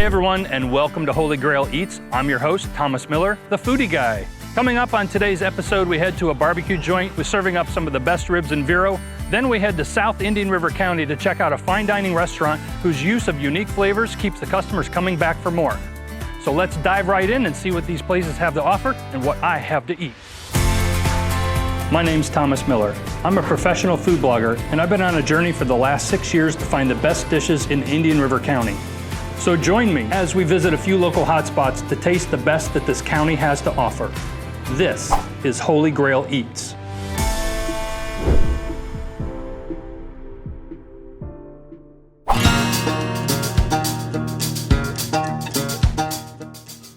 Hey everyone, and welcome to Holy Grail Eats. I'm your host, Thomas Miller, the foodie guy. Coming up on today's episode, we head to a barbecue joint with serving up some of the best ribs in Vero. Then we head to South Indian River County to check out a fine dining restaurant whose use of unique flavors keeps the customers coming back for more. So let's dive right in and see what these places have to offer and what I have to eat. My name's Thomas Miller. I'm a professional food blogger, and I've been on a journey for the last 6 years to find the best dishes in Indian River County. So join me as we visit a few local hotspots to taste the best that this county has to offer. This is Holy Grail Eats.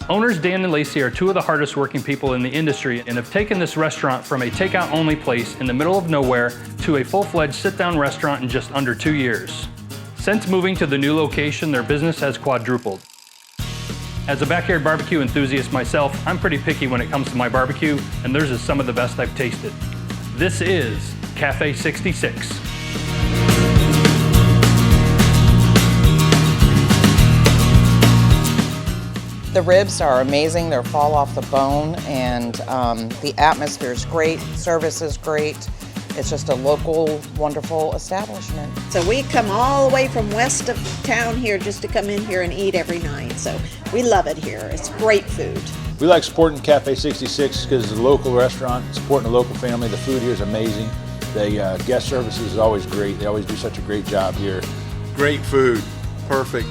Owners Dan and Lacey are two of the hardest working people in the industry and have taken this restaurant from a takeout only place in the middle of nowhere to a full-fledged sit-down restaurant in just under 2 years. Since moving to the new location, their business has quadrupled. As a backyard barbecue enthusiast myself, I'm pretty picky when it comes to my barbecue, and theirs is some of the best I've tasted. This is Cafe 66. The ribs are amazing, they fall off the bone, and the atmosphere is great, service is great. It's just a local, wonderful establishment. So we come all the way from west of town here just to come in here and eat every night. So we love it here. It's great food. We like supporting Cafe 66 because it's a local restaurant, supporting a local family. The food here is amazing. The guest services is always great. They always do such a great job here. Great food, perfect.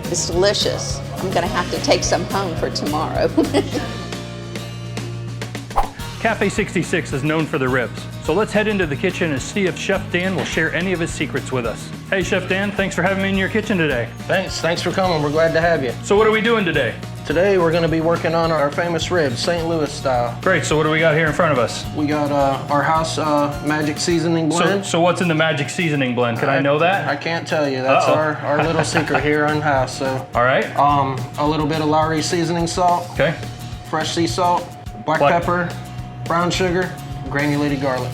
It's delicious. I'm gonna have to take some home for tomorrow. Cafe 66 is known for the ribs. So let's head into the kitchen and see if Chef Dan will share any of his secrets with us. Hey Chef Dan, thanks for having me in your kitchen today. Thanks for coming. We're glad to have you. So what are we doing today? Today we're going to be working on our famous ribs, St. Louis style. Great, so what do we got here in front of us? We got our house magic seasoning blend. So what's in the magic seasoning blend? Can I know that? I can't tell you. That's our little secret here in house. So. All right. A little bit of Lowry seasoning salt. Okay. Fresh sea salt, black pepper, brown sugar, granulated garlic.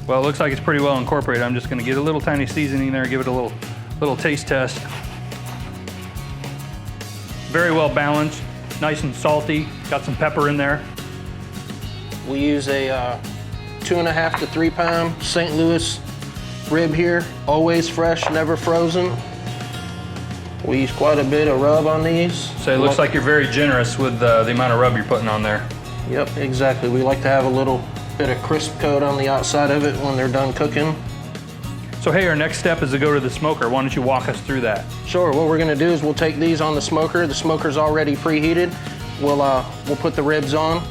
Well, it looks like it's pretty well incorporated. I'm just going to get a little tiny seasoning there, give it a little taste test. Very well balanced, nice and salty. Got some pepper in there. We use a 2.5 to 3 pound St. Louis rib here, always fresh, never frozen. We use quite a bit of rub on these. So it looks like you're very generous with the amount of rub you're putting on there. Yep, exactly. We like to have a little bit of crisp coat on the outside of it when they're done cooking. So hey, our next step is to go to the smoker. Why don't you walk us through that? Sure, what we're gonna do is we'll take these on the smoker. The smoker's already preheated. We'll put the ribs on,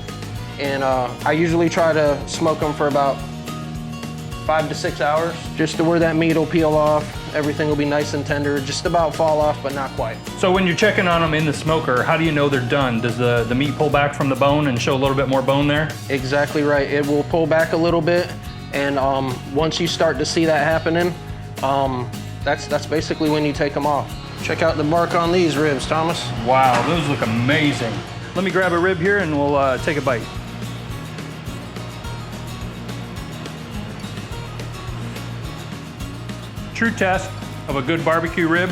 and I usually try to smoke them for about 5 to 6 hours, just to where that meat will peel off. Everything will be nice and tender, just about fall off, but not quite. So when you're checking on them in the smoker, how do you know they're done? Does the meat pull back from the bone and show a little bit more bone there? Exactly right. It will pull back a little bit, and once you start to see that happening, that's basically when you take them off. Check out the bark on these ribs, Thomas. Wow, those look amazing. Let me grab a rib here and we'll take a bite. True test of a good barbecue rib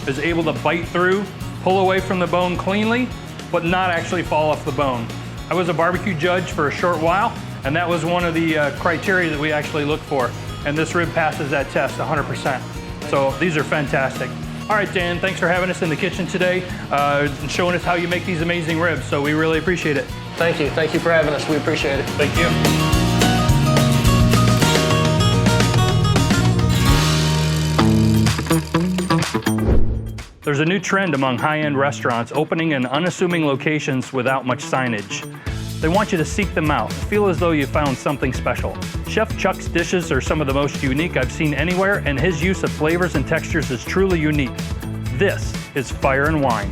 is able to bite through, pull away from the bone cleanly, but not actually fall off the bone. I was a barbecue judge for a short while, and that was one of the criteria that we actually look for. And this rib passes that test 100%. So these are fantastic. All right, Dan, thanks for having us in the kitchen today and showing us how you make these amazing ribs. So we really appreciate it. Thank you. Thank you for having us. We appreciate it. Thank you. There's a new trend among high-end restaurants opening in unassuming locations without much signage. They want you to seek them out, feel as though you found something special. Chef Chuck's dishes are some of the most unique I've seen anywhere, and his use of flavors and textures is truly unique. This is Fire and Wine.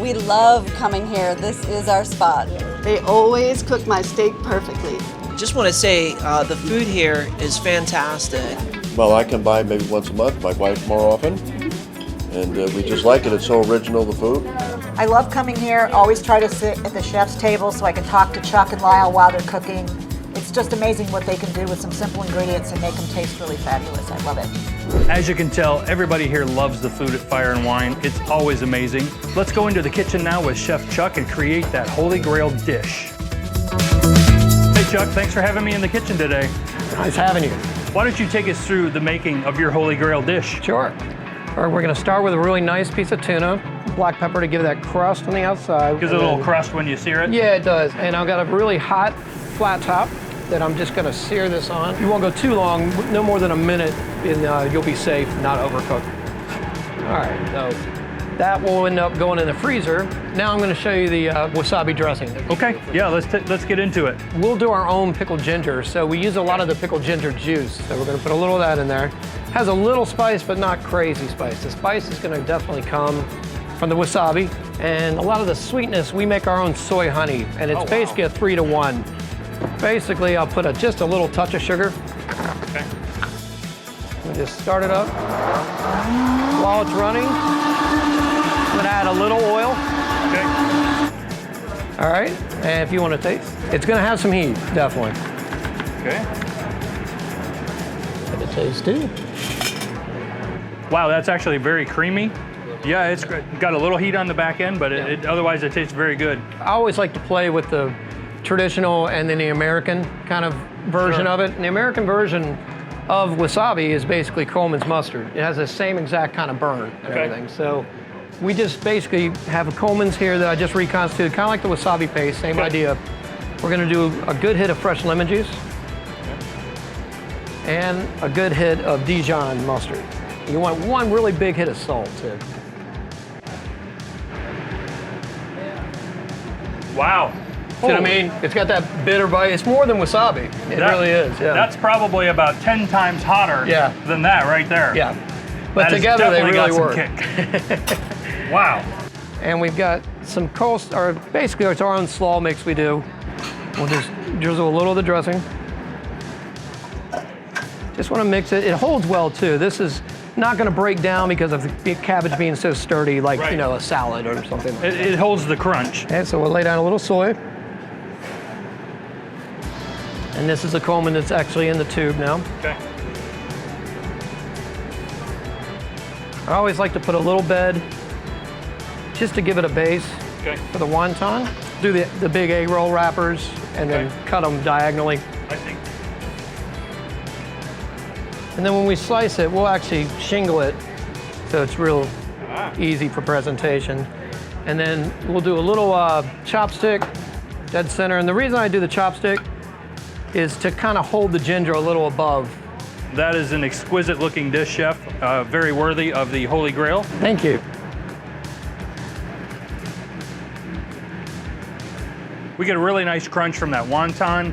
We love coming here. This is our spot. They always cook my steak perfectly. Just want to say the food here is fantastic. Well, I come by maybe once a month, my wife more often. and we just like it. It's so original, the food. I love coming here. Always try to sit at the chef's table so I can talk to Chuck and Lyle while they're cooking. It's just amazing what they can do with some simple ingredients and make them taste really fabulous. I love it. As you can tell, everybody here loves the food at Fire and Wine. It's always amazing. Let's go into the kitchen now with Chef Chuck and create that Holy Grail dish. Hey Chuck, thanks for having me in the kitchen today. Nice having you. Why don't you take us through the making of your Holy Grail dish? Sure. All right, we're going to start with a really nice piece of tuna, black pepper to give that crust on the outside. Gives it a little crust when you sear it? Yeah, it does. And I've got a really hot flat top that I'm just going to sear this on. You won't go too long, no more than a minute, and you'll be safe, not overcooked. All right, so that will end up going in the freezer. Now I'm going to show you the wasabi dressing. Okay, yeah, let's get into it. We'll do our own pickled ginger. So we use a lot of the pickled ginger juice. So we're going to put a little of that in there. Has a little spice, but not crazy spice. The spice is going to definitely come from the wasabi. And a lot of the sweetness, we make our own soy honey, and it's basically a 3-to-1. Basically, I'll put just a little touch of sugar. Okay. We'll just start it up. While it's running, I'm gonna add a little oil. Okay. All right, and if you want to taste, it's gonna have some heat, definitely. Okay. Give it a taste too. Wow, that's actually very creamy. Yeah, it's got a little heat on the back end, but otherwise it tastes very good. I always like to play with the traditional and then the American kind of version of it. And the American version of wasabi is basically Coleman's mustard. It has the same exact kind of burn and everything. So we just basically have a Coleman's here that I just reconstituted, kind of like the wasabi paste, same idea. We're gonna do a good hit of fresh lemon juice and a good hit of Dijon mustard. You want one really big hit of salt too. Wow. See what I mean? It's got that bitter bite. It's more than wasabi. It really is, yeah. That's probably about 10 times hotter than that right there. Yeah. But together they really work. Kick. Wow. And we've got some basically it's our own slaw mix we do. We'll just drizzle a little of the dressing. Just want to mix it. It holds well too. This is not going to break down because of the cabbage being so sturdy, like you know, a salad or something. It holds the crunch. And so we'll lay down a little soy. And this is a Coleman that's actually in the tube now. Okay. I always like to put a little bed just to give it a base for the wonton. Do the big egg roll wrappers and then cut them diagonally. I think. And then when we slice it, we'll actually shingle it so it's real easy for presentation. And then we'll do a little chopstick, dead center. And the reason I do the chopstick is to kind of hold the ginger a little above. That is an exquisite looking dish, Chef. Very worthy of the Holy Grail. Thank you. We get a really nice crunch from that wonton.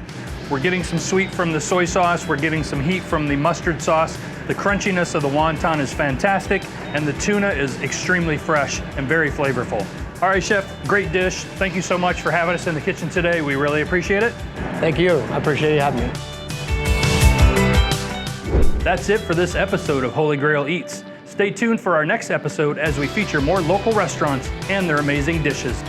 We're getting some sweet from the soy sauce. We're getting some heat from the mustard sauce. The crunchiness of the wonton is fantastic, and the tuna is extremely fresh and very flavorful. All right, Chef, great dish. Thank you so much for having us in the kitchen today. We really appreciate it. Thank you. I appreciate you having me. That's it for this episode of Holy Grail Eats. Stay tuned for our next episode as we feature more local restaurants and their amazing dishes.